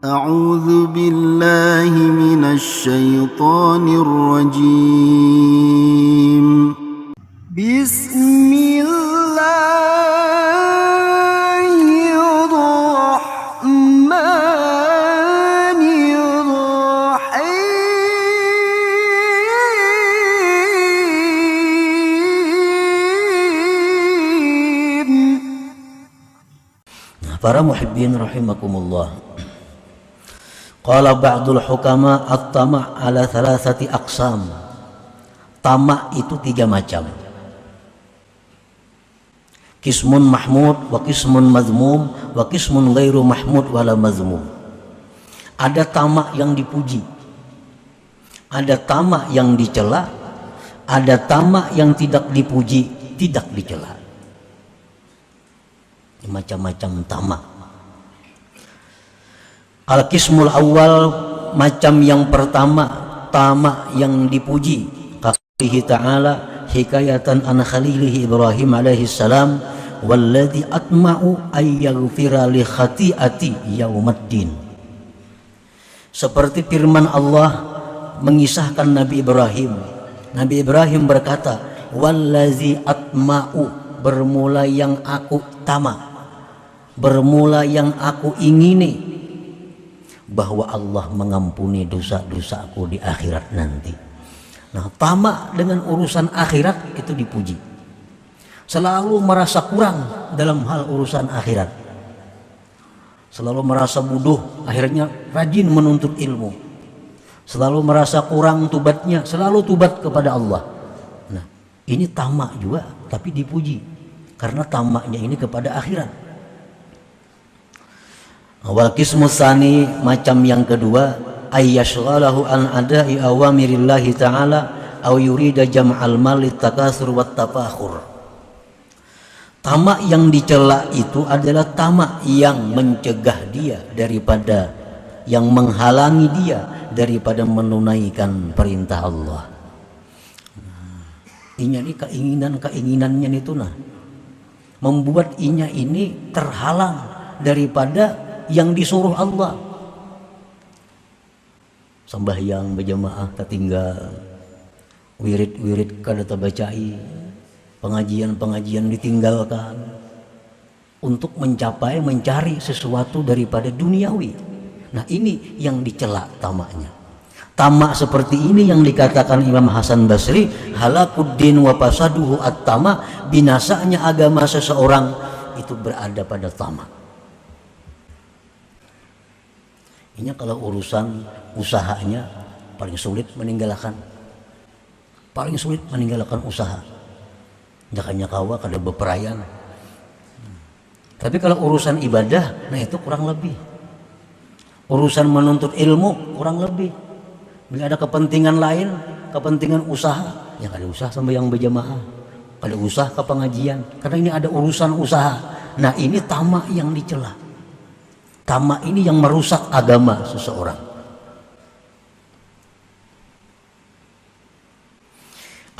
أعوذ بالله من الشيطان الرجيم. بسم الله الرحمن الرحيم. Para muhibbin rahimakumullah. Qala ba'dul hukama at-tama' ala thalathati aqsam. Tamak itu 3 macam. Qismun mahmud wa qismun mazmum wa qismun ghairu mahmud wala mazmum. Ada tamak yang dipuji, ada tamak yang dicela, ada tamak yang tidak dipuji, tidak dicela. Macam-macam tamak. Al-qismul awal, macam yang pertama, tamak yang dipuji. Qaulihi ta'ala hikayatan an khalilihi Ibrahim alaihi salam, walladzi atma'u ay yaghfira li khati'ati yaumaddin. Seperti firman Allah mengisahkan Nabi Ibrahim. Nabi Ibrahim berkata, walladzi atma'u, bermula yang aku tamak, bermula yang aku ingini, bahwa Allah mengampuni dosa-dosaku di akhirat nanti. Nah, tamak dengan urusan akhirat itu dipuji. Selalu merasa kurang dalam hal urusan akhirat, selalu merasa bodoh, akhirnya rajin menuntut ilmu. Selalu merasa kurang tubatnya, selalu tubat kepada Allah. Nah, ini tamak juga, tapi dipuji karena tamaknya ini kepada akhirat. Wal qismu tsani, macam yang kedua, ayyashghalahu an ada'i awamirillahi ta'ala aw yurida jam'al mal litakatsur wat tafakhur. Tamak yang dicela itu adalah tamak yang mencegah dia daripada, yang menghalangi dia daripada menunaikan perintah Allah. Inya ini keinginannya itu membuat inya ini terhalang daripada yang disuruh Allah. Sembahyang berjamaah tertinggal, wirid-wirid kada terbacai, pengajian-pengajian ditinggalkan untuk mencari sesuatu daripada duniawi. Nah, ini yang dicela tamaknya. Tamak seperti ini yang dikatakan Imam Hasan Basri, halakuddin wa fasaduhu at-tama, binasanya agama seseorang itu berada pada tamak. Ini kalau urusan usahanya paling sulit meninggalkan usaha. Jakanya kawa kada beperayaan. Tapi kalau urusan ibadah, nah itu kurang lebih. Urusan menuntut ilmu kurang lebih. Bila ada kepentingan lain, kepentingan usaha, ya kada usah sampai yang berjamaah, kada usah ke pengajian, karena ini ada urusan usaha. Nah, ini tamak yang dicela. Tamak ini yang merusak agama seseorang.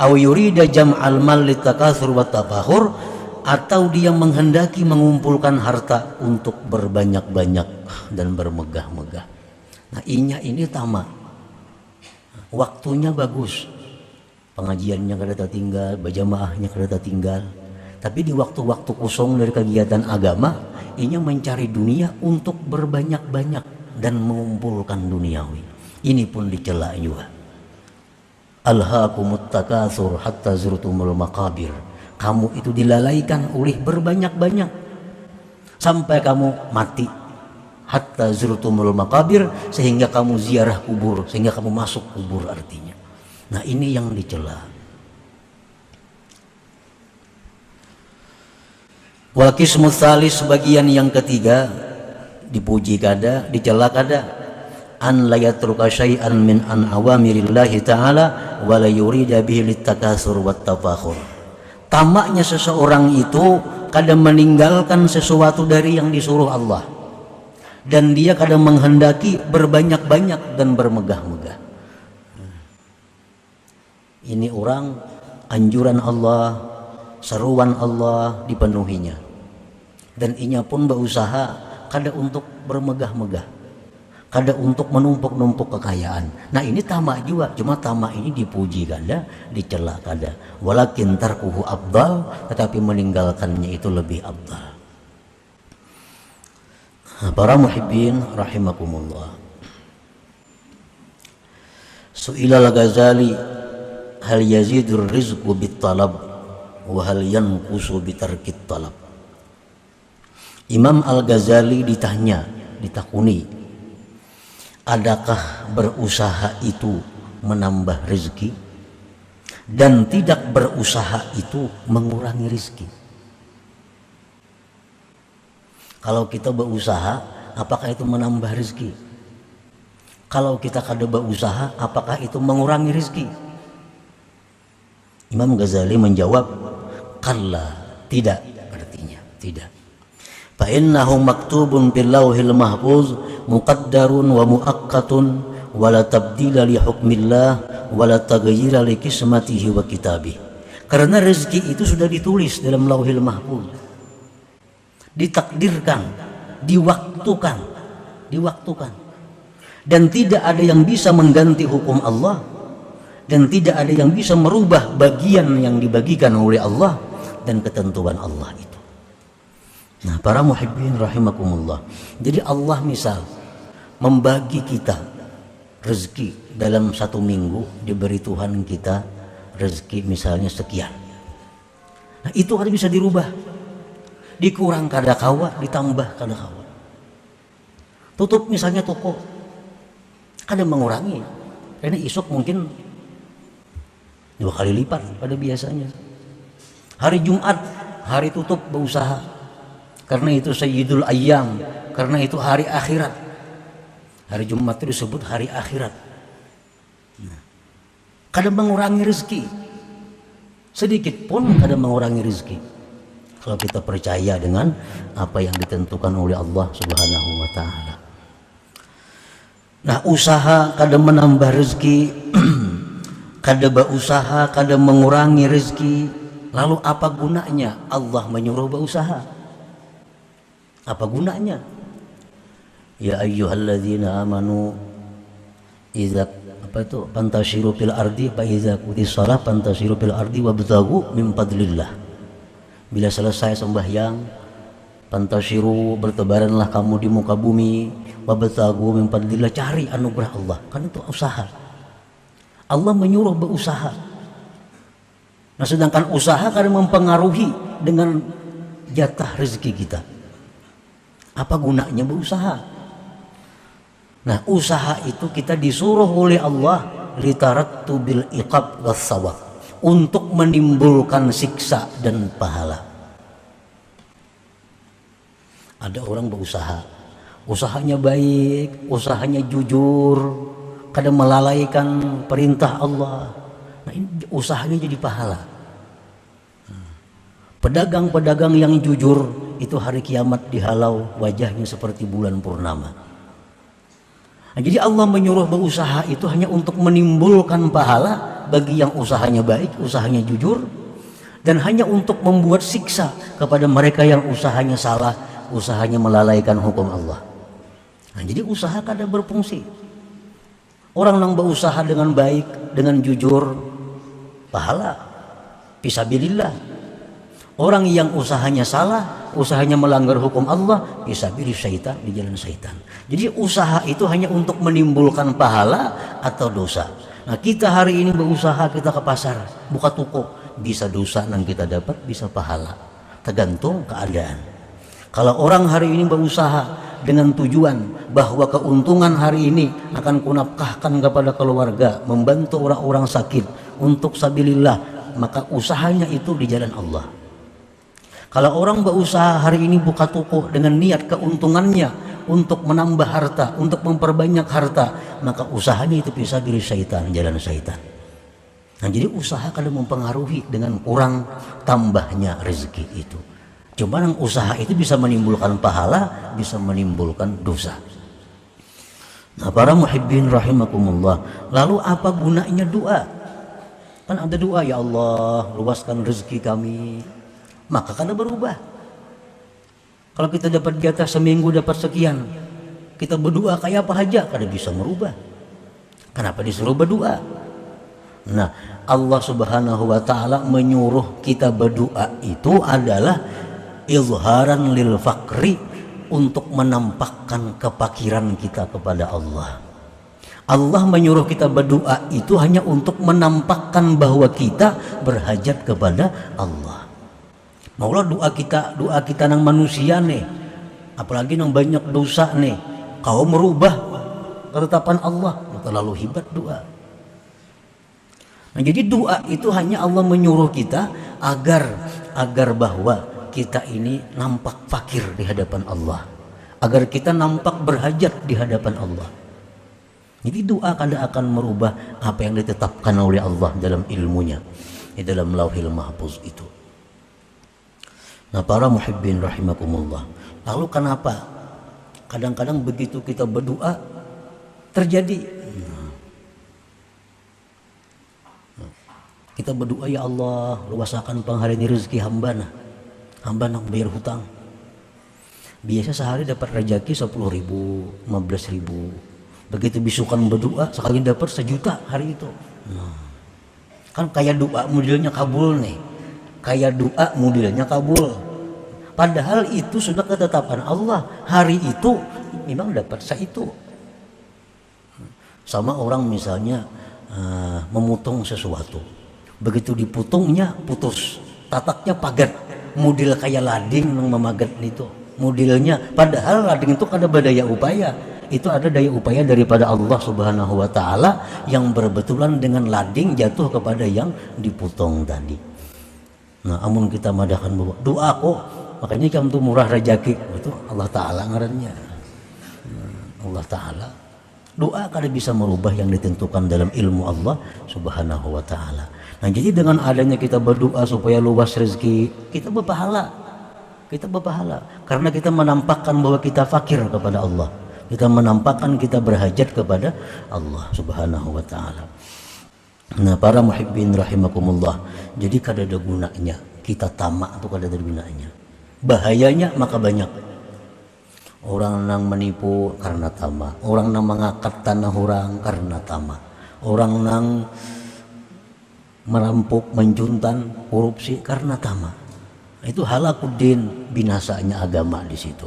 Aw yurida jam'al mal litakatsur wat tafakhur, atau dia menghendaki mengumpulkan harta untuk berbanyak-banyak dan bermegah-megah. Nah, inya ini tamak. Waktunya bagus, pengajiannya kada tertinggal, berjamaahnya kada tertinggal. Tapi di waktu-waktu kosong dari kegiatan agama, inya mencari dunia untuk berbanyak-banyak dan mengumpulkan duniawi. Ini pun dicela juga. Alhaakumut takatsur hatta zurtumul maqabir. Kamu itu dilalaikan oleh berbanyak-banyak sampai kamu mati. Hatta zurtumul maqabir, sehingga kamu ziarah kubur, sehingga kamu masuk kubur artinya. Nah, ini yang dicela. Wal qismu tsalis, sebagian yang ketiga, dipuji kada, dicela kada, an la yatruka syai'an min an awamirillahi ta'ala wa la yurida bihi litakatsur wat tafakhur. Tamaknya seseorang itu kadang meninggalkan sesuatu dari yang disuruh Allah, dan dia kadang menghendaki berbanyak-banyak dan bermegah-megah. Ini orang anjuran Allah, seruan Allah dipenuhinya, dan inya pun berusaha kada untuk bermegah-megah, kada untuk menumpuk-numpuk kekayaan. Nah ini tamak juga, cuma tamak ini dipuji kada, dicela kada. Walakin tarkuhu afdal, tetapi meninggalkannya itu lebih afdal. Nah, para muhibbin rahimakumullah. Su'ila al-Ghazali hal yazidur rizqu bit-talab wa hal yanqusu bitarkit talab. Imam Al-Ghazali ditakuni, adakah berusaha itu menambah rezeki dan tidak berusaha itu mengurangi rezeki? Kalau kita berusaha, apakah itu menambah rezeki? Kalau kita kada berusaha, apakah itu mengurangi rezeki? Imam Ghazali menjawab, kalla, tidak, artinya tidak. Fa innahu maktubun fil lauhil mahfuz muqaddarun wa muaqqatun wa la tabdila li hukmillah wa la taghayyira li qismatihi wa kitabih. Karena rezeki itu sudah ditulis dalam lauhil mahfuz, ditakdirkan, diwaktukan, dan tidak ada yang bisa mengganti hukum Allah, dan tidak ada yang bisa merubah bagian yang dibagikan oleh Allah dan ketentuan Allah itu. Nah, para muhibbin rahimakumullah, jadi Allah misal membagi kita rezeki dalam satu minggu, diberi Tuhan kita rezeki misalnya sekian. Nah itu harus bisa dirubah, dikurang kada kawa, ditambah kada kawa. Tutup misalnya toko, kada mengurangi, karena isok mungkin 2 kali lipat pada biasanya. Hari Jumat hari tutup berusaha, karena itu sayyidul ayyam, karena itu hari akhirat. Hari Jumat itu disebut hari akhirat. Nah, kada mengurangi rezeki sedikit pun, kada mengurangi rezeki kalau kita percaya dengan apa yang ditentukan oleh Allah Subhanahu wa taala. Nah, usaha kada menambah rezeki, kada berusaha kada mengurangi rezeki. Lalu apa gunanya Allah menyuruh berusaha? Apa gunanya? Ya ayyuhalladzina amanu idza pantashiru fil ardi fa idza qudis shalah pantashiru fil ardi wabtaghu min fadlillah. Bila selesai sembahyang, pantashiru, bertebaranlah kamu di muka bumi, wabtaghu min fadlillah, cari anugerah Allah. Kan itu usaha. Allah menyuruh berusaha. Nah, sedangkan usaha kadang mempengaruhi dengan jatah rezeki kita. Apa gunanya berusaha? Nah, usaha itu kita disuruh oleh Allah litarattu bil iqab was sawab, untuk menimbulkan siksa dan pahala. Ada orang berusaha, usahanya baik, usahanya jujur, kadang melalaikan perintah Allah. Nah, ini usahanya jadi pahala. Pedagang-pedagang yang jujur itu hari kiamat dihalau wajahnya seperti bulan purnama. Nah, jadi Allah menyuruh berusaha itu hanya untuk menimbulkan pahala bagi yang usahanya baik, usahanya jujur, dan hanya untuk membuat siksa kepada mereka yang usahanya salah, usahanya melalaikan hukum Allah. Nah, jadi usaha kadang berfungsi. Orang yang berusaha dengan baik, dengan jujur, pahala fisabilillah. Orang yang usahanya salah, usahanya melanggar hukum Allah, fisabilillah, syaitan, di jalan syaitan. Jadi usaha itu hanya untuk menimbulkan pahala atau dosa. Nah, kita hari ini berusaha, kita ke pasar, buka toko, bisa dosa yang kita dapat, bisa pahala, tergantung keadaan. Kalau orang hari ini berusaha dengan tujuan bahwa keuntungan hari ini akan kunafkahkan kepada keluarga, membantu orang-orang sakit untuk sabilillah, maka usahanya itu di jalan Allah. Kalau orang berusaha hari ini buka toko dengan niat keuntungannya untuk menambah harta, untuk memperbanyak harta, maka usahanya itu bisa diri syaitan, jalan syaitan. Nah, jadi usaha kadang mempengaruhi dengan kurang tambahnya rezeki itu. Cuma yang usaha itu bisa menimbulkan pahala, bisa menimbulkan dosa. Nah, para muhibbin rahimakumullah, lalu apa gunanya doa? Kan ada doa, ya Allah luaskan rezeki kami, maka kada berubah. Kalau kita dapat jatah seminggu dapat sekian, Kita berdoa kayak apa aja kada bisa merubah. Kenapa disuruh berdoa? Nah, Allah Subhanahu wa taala menyuruh kita berdoa itu adalah izharan lil fakri, untuk menampakkan kepakiran kita kepada Allah. Allah menyuruh kita berdoa itu hanya untuk menampakkan bahwa kita berhajat kepada Allah. Maulah doa kita nang manusia nih, apalagi nang banyak dosa nih, kau merubah ketetapan Allah, terlalu hebat doa. Nah, jadi doa itu hanya Allah menyuruh kita agar bahwa kita ini nampak fakir di hadapan Allah, agar kita nampak berhajat di hadapan Allah. Jadi doa kada akan merubah apa yang ditetapkan oleh Allah dalam ilmunya, di dalam Lauhil Mahfuz itu. Nah, para muhibbin rahimakumullah, lalu kenapa kadang-kadang begitu kita berdoa terjadi? Kita berdoa, ya Allah, luasakan penghalini rezeki hamba nak bayar hutang. Biasa sehari dapat rezeki 10.000, 15.000. Begitu bisukan berdoa sekali dapat 1 juta hari itu. Nah, kan kayak doa modelnya kabul nih, kayak doa modelnya kabul. Padahal itu sudah ketetapan Allah, hari itu memang dapat itu. Sama orang misalnya memotong sesuatu, begitu dipotongnya putus, tataknya pagat, model kayak lading yang memagat itu modelnya. Padahal lading itu ada daya upaya, itu ada daya upaya daripada Allah Subhanahu wa taala yang berbetulan dengan lading jatuh kepada yang dipotong tadi. Nah, amun kita madahkan bahwa doa kok makanya kamu tuh murah rezeki, itu Allah taala ngarannya. Allah taala, doa kada bisa merubah yang ditentukan dalam ilmu Allah Subhanahu wa taala. Nah, jadi dengan adanya kita berdoa supaya luas rezeki, kita berpahala. Kita berpahala karena kita menampakkan bahwa kita fakir kepada Allah. Kita menampakkan kita berhajat kepada Allah Subhanahu wa taala. Nah, para muhibbin rahimakumullah, jadi kada ada gunanya kita tamak, itu kada ada gunanya. Bahayanya maka banyak. Orang nang menipu karena tamak, orang nang mengangkat tanah orang karena tamak, orang nang merampok, menjuntan, korupsi karena tamak. Itu halakuddin, binasanya agama di situ.